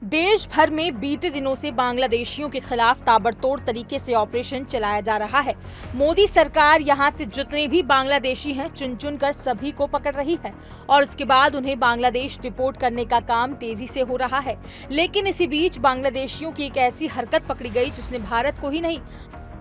देश भर में बीते दिनों से बांग्लादेशियों के खिलाफ ताबड़तोड़ तरीके से ऑपरेशन चलाया जा रहा है। मोदी सरकार यहां से जितने भी बांग्लादेशी हैं चुन चुन कर सभी को पकड़ रही है और उसके बाद उन्हें बांग्लादेश डिपोर्ट करने का काम तेजी से हो रहा है। लेकिन इसी बीच बांग्लादेशियों की एक ऐसी हरकत पकड़ी गई जिसने भारत को ही नहीं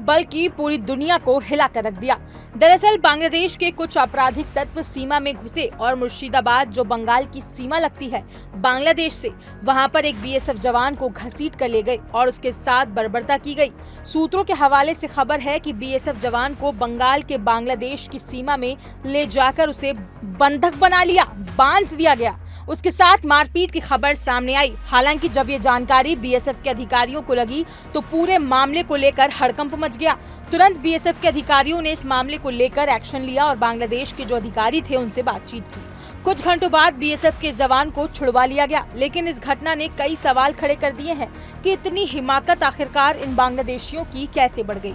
बल्कि पूरी दुनिया को हिला कर रख दिया। दरअसल बांग्लादेश के कुछ आपराधिक तत्व सीमा में घुसे और मुर्शिदाबाद, जो बंगाल की सीमा लगती है बांग्लादेश से, वहां पर एक बीएसएफ जवान को घसीट कर ले गए और उसके साथ बर्बरता की गई। सूत्रों के हवाले से खबर है कि बीएसएफ जवान को बंगाल के बांग्लादेश की सीमा में ले जाकर उसे बंधक बना लिया, बांध दिया गया। उसके साथ मारपीट की खबर सामने आई। हालांकि जब ये जानकारी बीएसएफ के अधिकारियों को लगी तो पूरे मामले को लेकर हड़कंप मच गया। तुरंत बीएसएफ के अधिकारियों ने इस मामले को लेकर एक्शन लिया और बांग्लादेश के जो अधिकारी थे उनसे बातचीत की। कुछ घंटों बाद बीएसएफ के जवान को छुड़वा लिया गया। लेकिन इस घटना ने कई सवाल खड़े कर दिए हैं कि इतनी हिमाकत आखिरकार इन बांग्लादेशियों की कैसे बढ़ गई।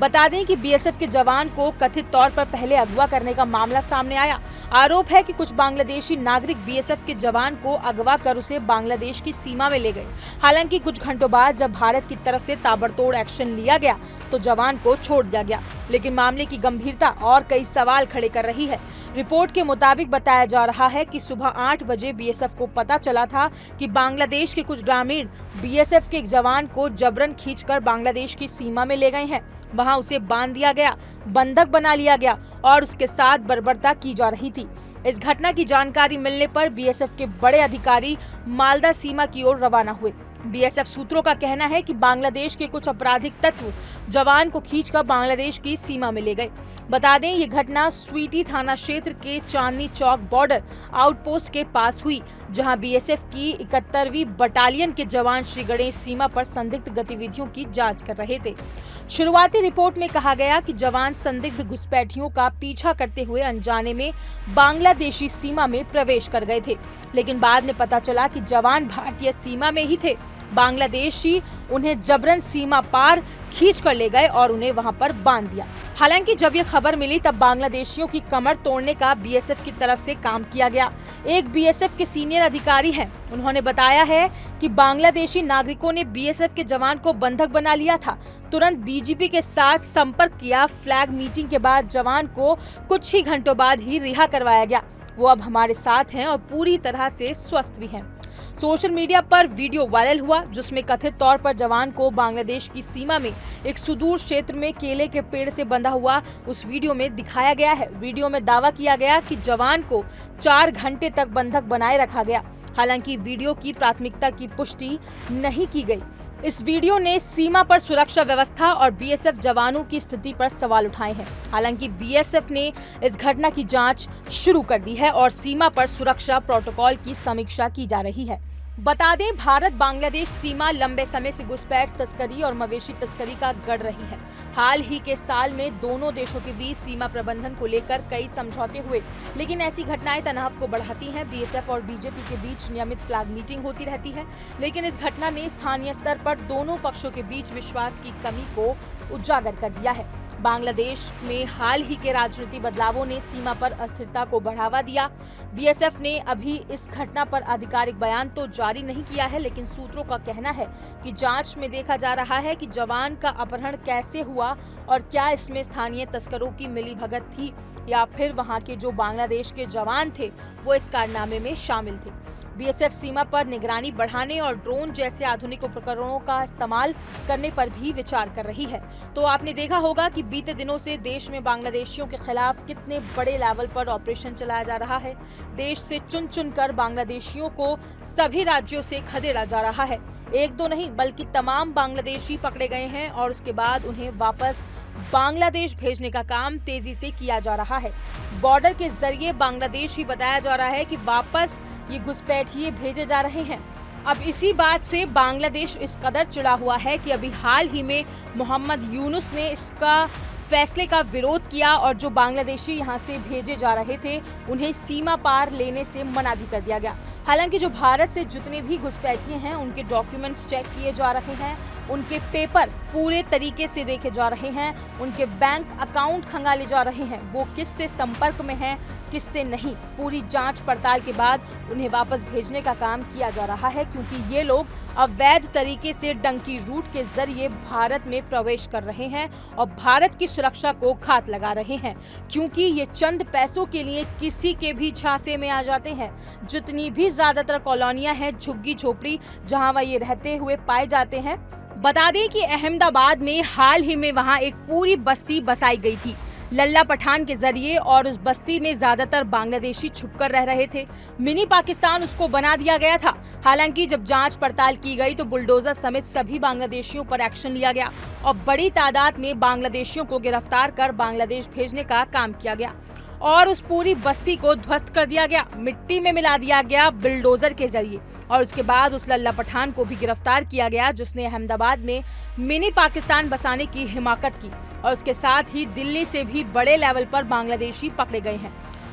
बता दें कि बीएसएफ के जवान को कथित तौर पर पहले अगवा करने का मामला सामने आया। आरोप है कि कुछ बांग्लादेशी नागरिक बीएसएफ के जवान को अगवा कर उसे बांग्लादेश की सीमा में ले गए। हालांकि कुछ घंटों बाद जब भारत की तरफ से ताबड़तोड़ एक्शन लिया गया तो जवान को छोड़ दिया गया। लेकिन मामले की गंभीरता और कई सवाल खड़े कर रही है। रिपोर्ट के मुताबिक बताया जा रहा है कि सुबह 8 बजे बीएसएफ को पता चला था कि बांग्लादेश के कुछ ग्रामीण बीएसएफ के एक जवान को जबरन खींचकर बांग्लादेश की सीमा में ले गए हैं। वहां उसे बांध दिया गया, बंधक बना लिया गया और उसके साथ बर्बरता की जा रही थी। इस घटना की जानकारी मिलने पर बीएसएफ के बड़े अधिकारी मालदा सीमा की ओर रवाना हुए। बीएसएफ सूत्रों का कहना है कि बांग्लादेश के कुछ आपराधिक तत्व जवान को खींचकर बांग्लादेश की सीमा में ले गए। बता दें ये घटना स्वीटी थाना क्षेत्र के चांदनी चौक बॉर्डर आउटपोस्ट के पास हुई, जहां बीएसएफ की 71वीं बटालियन के जवान श्री गणेश सीमा पर संदिग्ध गतिविधियों की जांच कर रहे थे। शुरुआती रिपोर्ट में कहा गया कि जवान संदिग्ध घुसपैठियों का पीछा करते हुए अनजाने में बांग्लादेशी सीमा में प्रवेश कर गए थे। लेकिन बाद में पता चला कि जवान भारतीय सीमा में ही थे। बांग्लादेशी उन्हें जबरन सीमा पार खींच कर ले गए और उन्हें वहां पर बांध दिया। हालांकि जब ये खबर मिली तब बांग्लादेशियों की कमर तोड़ने का बीएसएफ की तरफ से काम किया गया। एक बीएसएफ के सीनियर अधिकारी हैं, उन्होंने बताया है कि बांग्लादेशी नागरिकों ने बीएसएफ के जवान को बंधक बना लिया था। तुरंत बीजीपी के साथ संपर्क किया। फ्लैग मीटिंग के बाद जवान को कुछ ही घंटों बाद ही रिहा करवाया गया। वो अब हमारे साथ हैं और पूरी तरह से स्वस्थ भी हैं। सोशल मीडिया पर वीडियो वायरल हुआ जिसमें कथित तौर पर जवान को बांग्लादेश की सीमा में एक सुदूर क्षेत्र में केले के पेड़ से बंधा हुआ उस वीडियो में दिखाया गया है। वीडियो में दावा किया गया कि जवान को 4 घंटे तक बंधक बनाए रखा गया। हालांकि वीडियो की प्राथमिकता की पुष्टि नहीं की गई। इस वीडियो ने सीमा पर सुरक्षा व्यवस्था और बीएसएफ जवानों की स्थिति पर सवाल उठाए हैं। हालांकि बीएसएफ ने इस घटना की जांच शुरू कर दी है और सीमा पर सुरक्षा प्रोटोकॉल की समीक्षा की जा रही है। बता दें, भारत बांग्लादेश सीमा लंबे समय से घुसपैठ तस्करी और मवेशी तस्करी का गढ़ रही है। हाल ही के साल में दोनों देशों के बीच सीमा प्रबंधन को लेकर कई समझौते हुए, लेकिन ऐसी घटनाएं तनाव को बढ़ाती हैं। बीएसएफ और बीजेपी के बीच नियमित फ्लैग मीटिंग होती रहती है, लेकिन इस घटना ने स्थानीय स्तर पर दोनों पक्षों के बीच विश्वास की कमी को उजागर कर दिया है। बांग्लादेश में हाल ही के राजनीतिक बदलावों ने सीमा पर अस्थिरता को बढ़ावा दिया। बीएसएफ ने अभी इस घटना पर आधिकारिक बयान तो जारी नहीं किया है, लेकिन सूत्रों का कहना है कि जांच में देखा जा रहा है कि जवान का अपहरण कैसे हुआ और क्या इसमें स्थानीय तस्करों की मिलीभगत थी या फिर वहां के जो बांग्लादेश के जवान थे वो इस कारनामे में शामिल थे। बीएसएफ सीमा पर निगरानी बढ़ाने और ड्रोन जैसे आधुनिक उपकरणों का इस्तेमाल करने पर भी विचार कर रही है। तो आपने देखा होगा कि बीते दिनों से देश में बांग्लादेशियों के खिलाफ कितने बड़े लेवल पर ऑपरेशन चलाया जा रहा है। देश से चुन चुन कर बांग्लादेशियों को सभी राज्यों से खदेड़ा जा रहा है। एक दो नहीं बल्कि तमाम बांग्लादेशी पकड़े गए हैं और उसके बाद उन्हें वापस बांग्लादेश भेजने का काम तेजी से किया जा रहा है। बॉर्डर के जरिए बांग्लादेश ही बताया जा रहा है कि वापस ये घुसपैठिए भेजे जा रहे हैं। अब इसी बात से बांग्लादेश इस कदर चिढ़ा हुआ है कि अभी हाल ही में मोहम्मद यूनुस ने इसका फैसले का विरोध किया और जो बांग्लादेशी यहां से भेजे जा रहे थे उन्हें सीमा पार लेने से मना भी कर दिया गया। हालांकि जो भारत से जितने भी घुसपैठिए हैं उनके डॉक्यूमेंट्स चेक किए जा रहे हैं, उनके पेपर पूरे तरीके से देखे जा रहे हैं, उनके बैंक अकाउंट खंगाले जा रहे हैं, वो किससे संपर्क में हैं, किससे नहीं, पूरी जांच पड़ताल के बाद उन्हें वापस भेजने का काम किया जा रहा है, क्योंकि ये लोग अवैध तरीके से डंकी रूट के जरिए भारत में प्रवेश कर रहे हैं और भारत की सुरक्षा को घात लगा रहे हैं, क्योंकि ये चंद पैसों के लिए किसी के भी झांसे में आ जाते हैं। जितनी भी ज्यादातर कॉलोनियां हैं झुग्गी झोपड़ी जहां वह ये रहते हुए पाए जाते हैं। बता दें कि अहमदाबाद में हाल ही में वहां एक पूरी बस्ती बसाई गई थी लल्ला पठान के जरिए, और उस बस्ती में ज्यादातर बांग्लादेशी छुपकर रह रहे थे। मिनी पाकिस्तान उसको बना दिया गया था। हालांकि जब जांच पड़ताल की गई तो बुलडोजर समेत सभी बांग्लादेशियों पर एक्शन लिया गया और बड़ी तादाद में बांग्लादेशियों को गिरफ्तार कर बांग्लादेश भेजने का काम किया गया और उस पूरी बस्ती को ध्वस्त कर दिया गया, मिट्टी में मिला दिया गया बुलडोजर के जरिए। और उसके बाद उस लल्ला पठान को भी गिरफ्तार किया गया जिसने अहमदाबाद में मिनी पाकिस्तान बसाने की हिमाकत की, और उसके साथ ही दिल्ली से भी बड़े लेवल पर बांग्लादेशी पकड़े गए हैं,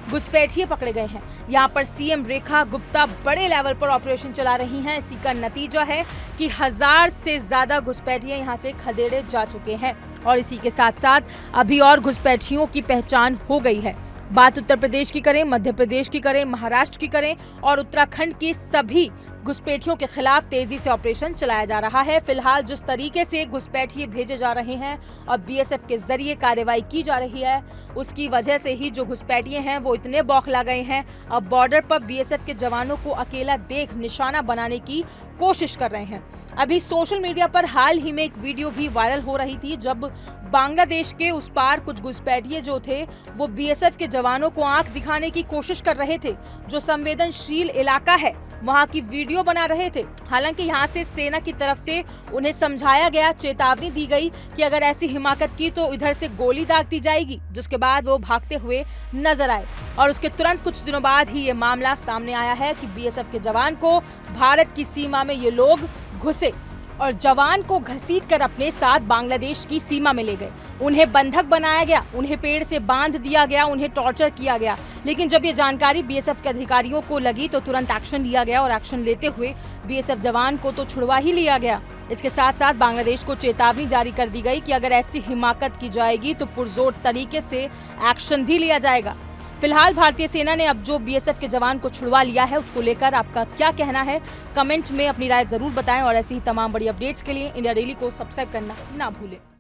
घुसपैठिए पकड़े गए हैं। यहाँ पर सीएम रेखा गुप्ता बड़े लेवल पर ऑपरेशन चला रही हैं। इसी का नतीजा है कि 1000 से ज्यादा घुसपैठिए यहाँ से खदेड़े जा चुके हैं और इसी के साथ साथ अभी और घुसपैठियों की पहचान हो गई है। बात उत्तर प्रदेश की करें, मध्य प्रदेश की करें, महाराष्ट्र की करें और उत्तराखंड की सभी घुसपैठियों के खिलाफ तेजी से ऑपरेशन चलाया जा रहा है। फिलहाल जिस तरीके से घुसपैठिए भेजे जा रहे हैं और बीएसएफ के जरिए कार्रवाई की जा रही है, उसकी वजह से ही जो घुसपैठिए हैं वो इतने बौखला गए हैं। अब बॉर्डर पर बीएसएफ के जवानों को अकेला देख निशाना बनाने की कोशिश कर रहे हैं। अभी सोशल मीडिया पर हाल ही में एक वीडियो भी वायरल हो रही थी जब बांग्लादेश के उस पार कुछ घुसपैठिए जो थे वो बीएसएफ के जवानों को आंख दिखाने की कोशिश कर रहे थे। जो संवेदनशील इलाका है वहां की वीडियो बना रहे थे। हालांकि यहां से सेना की तरफ से उन्हें समझाया गया, चेतावनी दी गई कि अगर ऐसी हिमाकत की तो इधर से गोली दाग दी जाएगी, जिसके बाद वो भागते हुए नजर आए। और उसके तुरंत कुछ दिनों बाद ही ये मामला सामने आया है कि बीएसएफ के जवान को भारत की सीमा में ये लोग घुसे और जवान को घसीटकर अपने साथ बांग्लादेश की सीमा में ले गए। उन्हें बंधक बनाया गया, उन्हें पेड़ से बांध दिया गया, उन्हें टॉर्चर किया गया। लेकिन जब ये जानकारी बीएसएफ के अधिकारियों को लगी तो तुरंत एक्शन लिया गया और एक्शन लेते हुए बीएसएफ जवान को तो छुड़वा ही लिया गया। इसके साथ साथ बांग्लादेश को चेतावनी जारी कर दी गई कि अगर ऐसी हिमाकत की जाएगी तो पुरजोर तरीके से एक्शन भी लिया जाएगा। फिलहाल भारतीय सेना ने अब जो बीएसएफ के जवान को छुड़वा लिया है उसको लेकर आपका क्या कहना है, कमेंट में अपनी राय जरूर बताएं और ऐसी ही तमाम बड़ी अपडेट्स के लिए इंडिया डेली को सब्सक्राइब करना ना भूलें।